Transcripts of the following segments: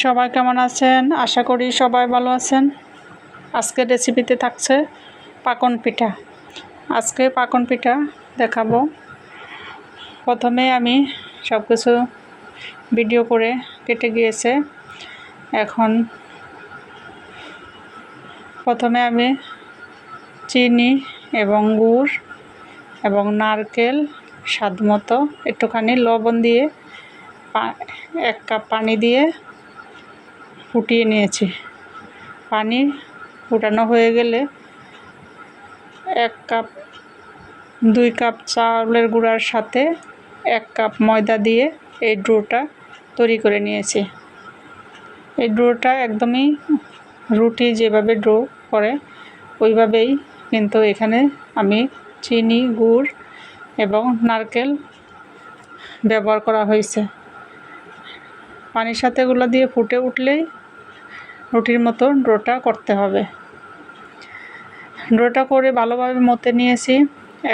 সবাই কেমন আছেন? আশা করি সবাই ভালো আছেন। আজকের রেসিপিতে থাকছে পাকন পিঠা। আজকে পাকন পিঠা দেখাবো। প্রথমে আমি সব কিছু ভিডিও করে কেটে গিয়েছে। এখন প্রথমে আমি চিনি এবং গুড় এবং নারকেল স্বাদমতো একটুখানি লবণ দিয়ে 1 কাপ পানি দিয়ে ফুটিয়ে নিয়েছি। পানি ফুটানো হয়ে গেলে 2 কাপ চাউলের গুঁড়ার সাথে 1 কাপ ময়দা দিয়ে এই ডোটা তৈরি করে নিয়েছি। এই ডোটা একদমই রুটি যেভাবে ডো করে ওইভাবেই, কিন্তু এখানে আমি চিনি, গুড় এবং নারকেল ব্যবহার করা হয়েছে। পানির সাথে এগুলো দিয়ে ফুটে উঠলেই রুটির মতো ডোটা করতে হবে। ডোটা করে ভালোভাবে মতে নিয়েছি।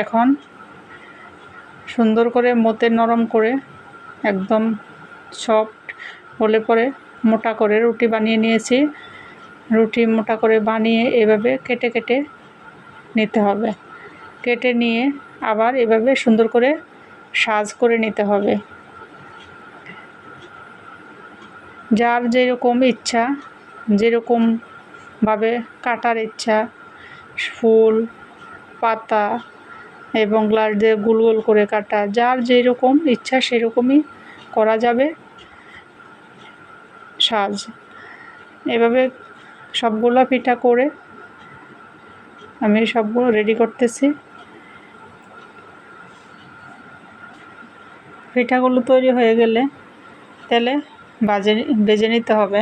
এখন সুন্দর করে মতে নরম করে একদম সফট হলে পরে মোটা করে রুটি বানিয়ে নিয়েছি। রুটি মোটা করে বানিয়ে এভাবে কেটে কেটে নিতে হবে। কেটে নিয়ে আবার এভাবে সুন্দর করে সাজ করে নিতে হবে। যার যেরকম ইচ্ছা, যেরকমভাবে কাটার ইচ্ছা, ফুল, পাতা এবং গ্লাস দিয়ে গোল গোল করে কাটা, যার যেরকম ইচ্ছা সেরকমই করা যাবে সাজ। এভাবে সবগুলো পিঠা করে আমি সবগুলো রেডি করতেছি। পিঠাগুলো তৈরি হয়ে গেলে তেলে ভেজে নিতে হবে।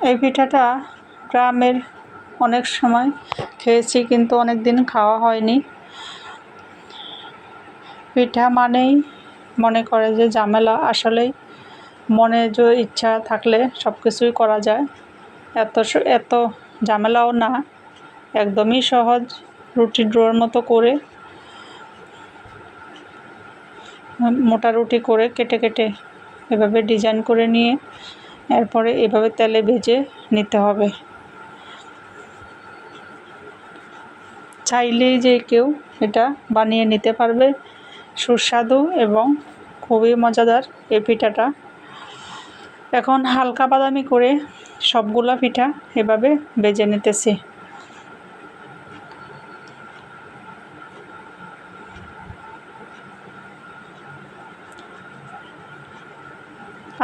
এই পিঠাটা গ্রামের অনেক সময় খেয়েছি, কিন্তু অনেক দিন খাওয়া হয়নি। পিঠা মানেই মনে করে যে ঝামেলা, আসলেই মনে যে ইচ্ছা থাকলে সব কিছুই করা যায়। এত ঝামেলাও না, একদমই সহজ। রুটির ডোর মতো করে মোটা রুটি করে কেটে কেটে এভাবে ডিজাইন করে নিয়ে এরপরে এভাবে তেলে ভেজে নিতে হবে। চাইলেই যে কেউ এটা বানিয়ে নিতে পারবে। সুস্বাদু এবং খুবই মজাদার এই পিঠাটা। এখন হালকা বাদামি করে সবগুলা পিঠা এভাবে ভেজে নিতেছি।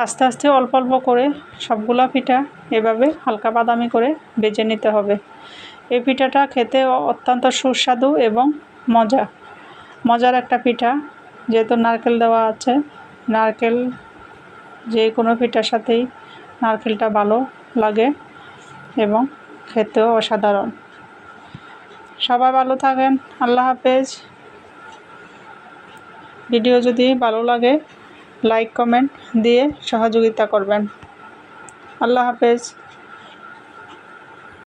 আস্তে আস্তে অল্প অল্প করে সবগুলা পিঠা এভাবে হালকা বাদামি করে ভেজে নিতে হবে। এই পিঠাটা খেতে অত্যন্ত সুস্বাদু এবং মজার একটা পিঠা। যেহেতু নারকেল দেওয়া আছে, নারকেল যে কোনো পিঠার সাথেই নারকেলটা ভালো লাগে এবং খেতেও অসাধারণ। সবাই ভালো থাকেন। আল্লাহ হাফেজ। ভিডিও যদি ভালো লাগে লাইক কমেন্ট দিয়ে সহযোগিতা করবেন। আল্লাহ হাফেজ।